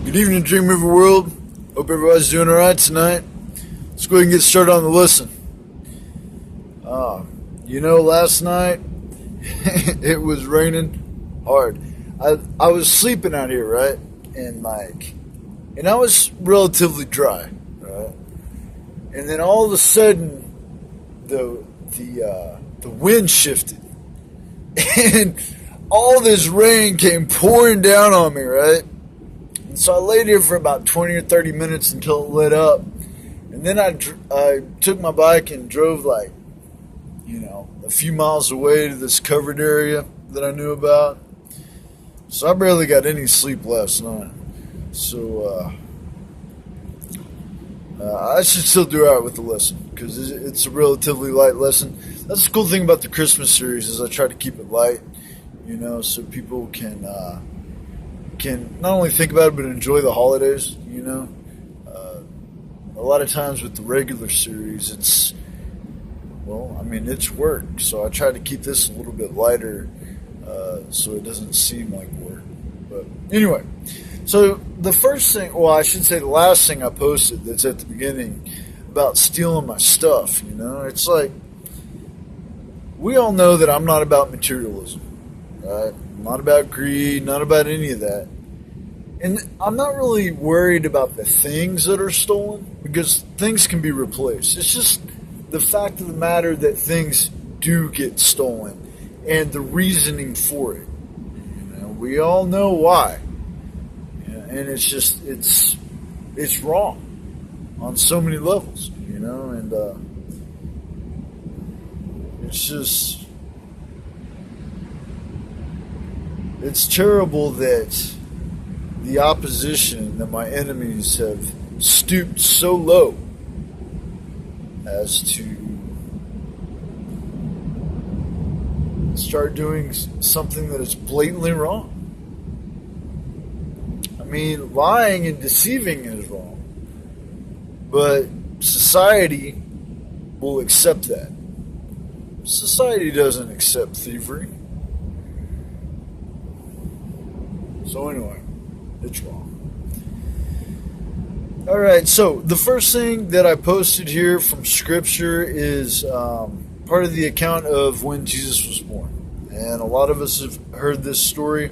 Good evening, Dreamweaver world. Hope everybody's doing alright tonight. Let's go ahead and get started on the listen. Last night it was raining hard. I was sleeping out here, right? And I was relatively dry, right? And then all of a sudden the wind shifted and all this rain came pouring down on me, right? And so I laid here for about 20 or 30 minutes until it lit up. And then I took my bike and drove a few miles away to this covered area that I knew about. So I barely got any sleep last night. So I should still do alright with the lesson because it's a relatively light lesson. That's the cool thing about the Christmas series is I try to keep it light, so people can not only think about it but enjoy the holidays. A lot of times with the regular series, it's work. So I try to keep this a little bit lighter so it doesn't seem like work. But anyway, so the first thing, I should say the last thing I posted that's at the beginning about stealing my stuff, it's like, we all know that I'm not about materialism, right? I'm not about greed, not about any of that. And I'm not really worried about the things that are stolen because things can be replaced. It's just the fact of the matter that things do get stolen and the reasoning for it. We all know why. And it's just, it's wrong on so many levels, and it's just, it's terrible that the opposition, that my enemies have stooped so low as to start doing something that is blatantly wrong. I mean, lying and deceiving is wrong, but society will accept that. Society doesn't accept thievery. So anyway, it's wrong. Alright, so the first thing that I posted here from Scripture is part of the account of when Jesus was born. And a lot of us have heard this story.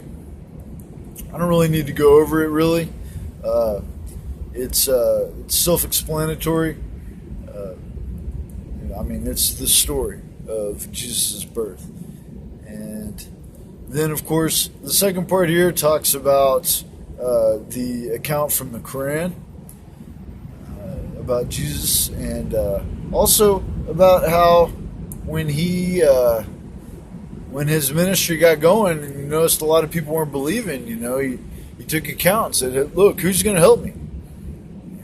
I don't really need to go over it, really. It's self-explanatory. It's the story of Jesus' birth. And then, of course, the second part here talks about the account from the Quran about Jesus, and also about how when his ministry got going, and you noticed a lot of people weren't believing, he took account and said, look, who's going to help me?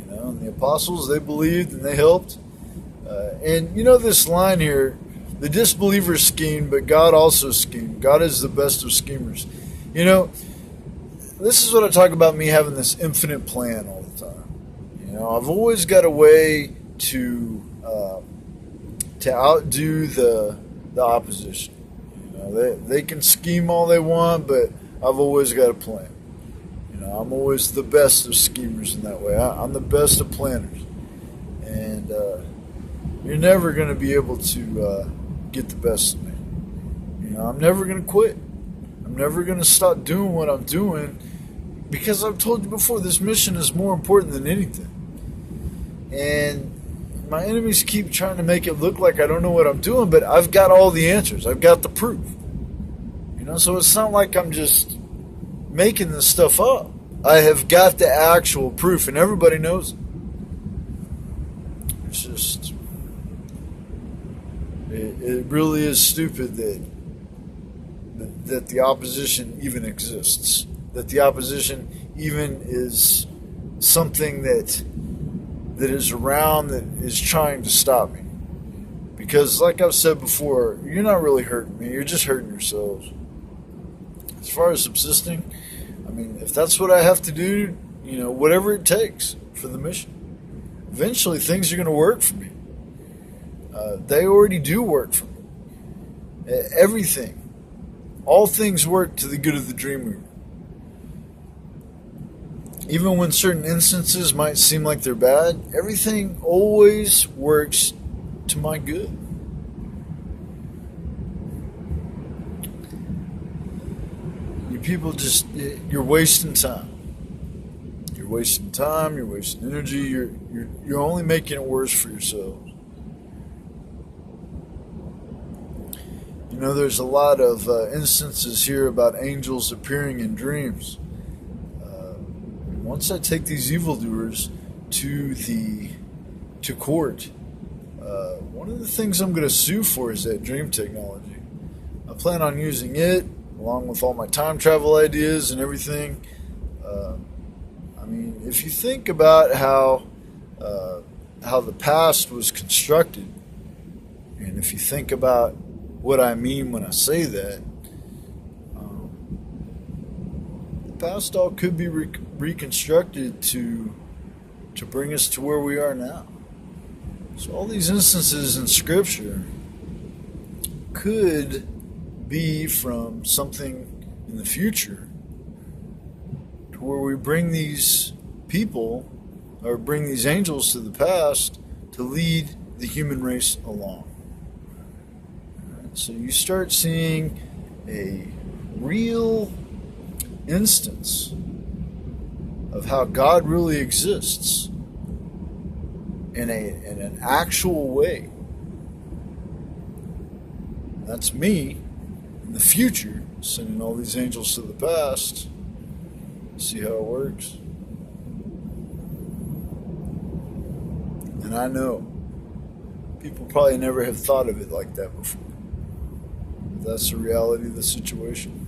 And the apostles, they believed and they helped. And this line here, the disbelievers schemed, but God also schemed. God is the best of schemers. This is what I talk about, me having this infinite plan all the time. I've always got a way to outdo the opposition. They can scheme all they want, but I've always got a plan. I'm always the best of schemers in that way. I'm the best of planners. And you're never going to be able to get the best of me. I'm never going to quit. I'm never going to stop doing what I'm doing because I've told you before, this mission is more important than anything. And my enemies keep trying to make it look like I don't know what I'm doing, but I've got all the answers. I've got the proof. So it's not like I'm just making this stuff up. I have got the actual proof, and everybody knows it. It's just, it really is stupid that the opposition even exists. That the opposition even is something that is around, that is trying to stop me. Because like I've said before, you're not really hurting me, you're just hurting yourselves. As far as subsisting, if that's what I have to do, whatever it takes for the mission, eventually things are going to work for me. They already do work for me. Everything. All things work to the good of the Dreamweaver. even when certain instances might seem like they're bad, everything always works to my good. You people you're wasting time. You're wasting time, you're wasting energy, you're only making it worse for yourselves. You know, there's a lot of instances here about angels appearing in dreams. Once I take these evildoers to court, one of the things I'm going to sue for is that dream technology. I plan on using it along with all my time travel ideas and everything. I mean, if you think about how the past was constructed, and if you think about what I mean when I say that, the past all could be reconstructed to bring us to where we are now. So all these instances in Scripture could be from something in the future, to where we bring these people or bring these angels to the past to lead the human race along. So you start seeing a real instance of how God really exists in an actual way. That's me in the future sending all these angels to the past. See how it works. And I know people probably never have thought of it like that before. But that's the reality of the situation.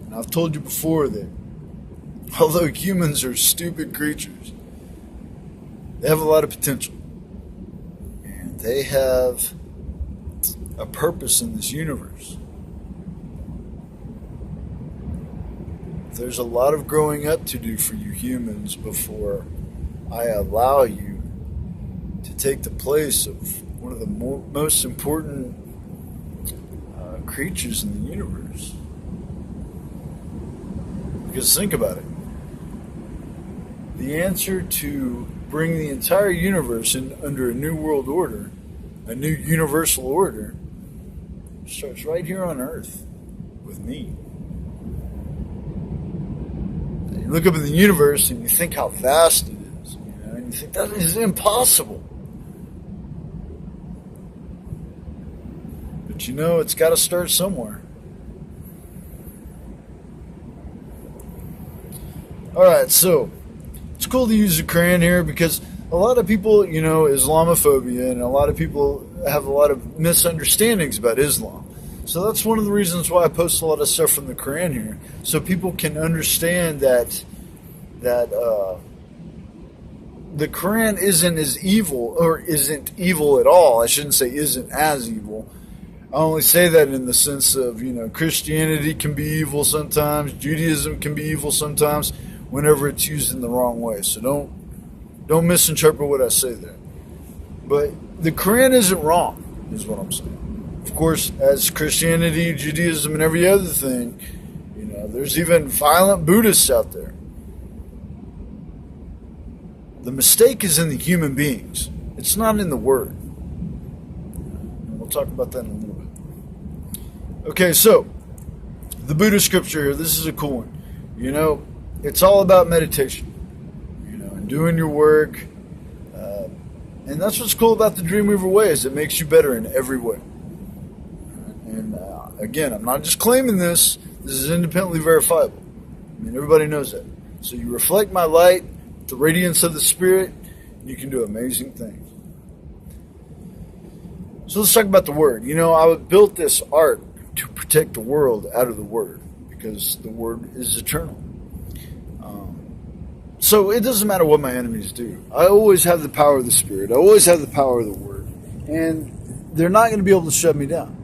And I've told you before that although humans are stupid creatures, they have a lot of potential. And they have a purpose in this universe. There's a lot of growing up to do for you humans before I allow you to take the place of one of the most important creatures in the universe. Because think about it. The answer to bring the entire universe under a new world order, a new universal order, starts right here on Earth with me. You look up in the universe and you think how vast it is, and you think that is impossible. But it's got to start somewhere. Alright, so it's cool to use the Quran here because a lot of people, Islamophobia, and a lot of people have a lot of misunderstandings about Islam. So that's one of the reasons why I post a lot of stuff from the Quran here, so people can understand that the Quran isn't as evil, or isn't evil at all. I shouldn't say isn't as evil. I only say that in the sense of, Christianity can be evil sometimes, Judaism can be evil sometimes, whenever it's used in the wrong way. So don't misinterpret what I say there. But the Quran isn't wrong, is what I'm saying. Of course, as Christianity, Judaism, and every other thing, there's even violent Buddhists out there. The mistake is in the human beings. It's not in the word. And we'll talk about that in a little bit. Okay, so the Buddha scripture here, this is a cool one. It's all about meditation, and doing your work. And that's what's cool about the Dreamweaver way, is it makes you better in every way. And again, I'm not just claiming this. This is independently verifiable. Everybody knows that. So you reflect my light, the radiance of the Spirit, and you can do amazing things. So let's talk about the Word. I built this ark to protect the world out of the Word, because the Word is eternal. So it doesn't matter what my enemies do. I always have the power of the Spirit. I always have the power of the Word. And they're not going to be able to shut me down.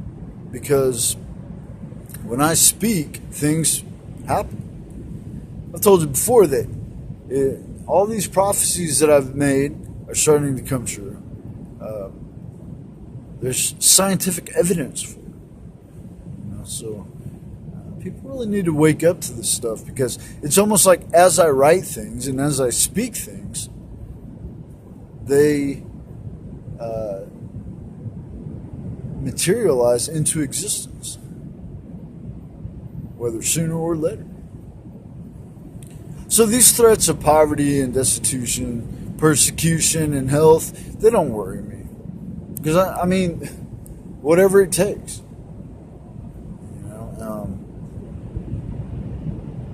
Because when I speak, things happen. I've told you before that all these prophecies that I've made are starting to come true. There's scientific evidence for it. So People really need to wake up to this stuff, because it's almost like as I write things and as I speak things, they materialize into existence, whether sooner or later. So these threats of poverty and destitution, persecution and health, they don't worry me. Because, I mean, whatever it takes.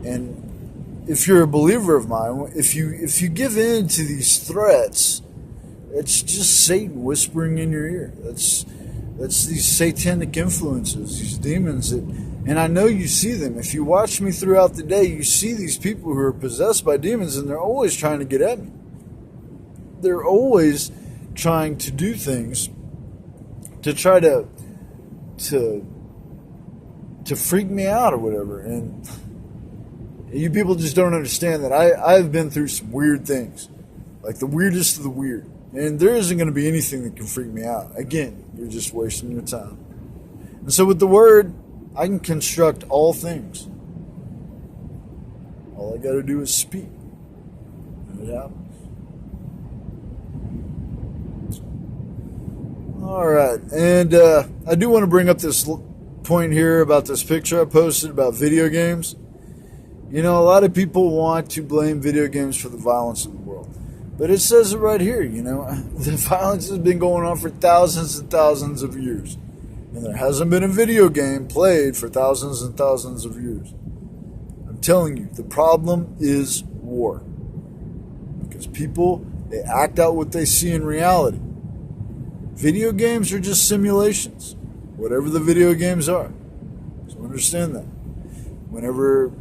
And if you're a believer of mine, if you give in to these threats, it's just Satan whispering in your ear. That's these satanic influences, these demons that, and I know you see them. If you watch me throughout the day, you see these people who are possessed by demons, and they're always trying to get at me. They're always trying to do things to try to freak me out or whatever. And you people just don't understand that I've been through some weird things, like the weirdest of the weird. And there isn't going to be anything that can freak me out. Again, you're just wasting your time. And so with the word, I can construct all things. All I got to do is speak. And it happens. All right. And I do want to bring up this point here about this picture I posted about video games. You know, a lot of people want to blame video games for the violence of the world. But it says it right here, you know. The violence has been going on for thousands and thousands of years. And there hasn't been a video game played for thousands and thousands of years. I'm telling you, the problem is war. Because people, they act out what they see in reality. Video games are just simulations, whatever the video games are. So understand that. Whenever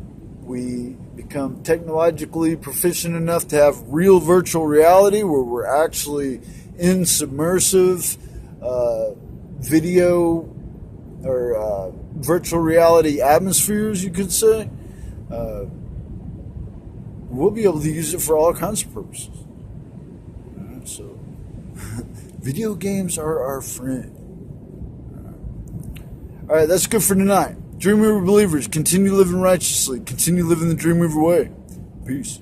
we become technologically proficient enough to have real virtual reality, where we're actually in submersive video or virtual reality atmospheres, you could say, we'll be able to use it for all kinds of purposes. So, video games are our friend. All right, that's good for tonight. Dreamweaver believers, continue living righteously. Continue living the Dreamweaver way. Peace.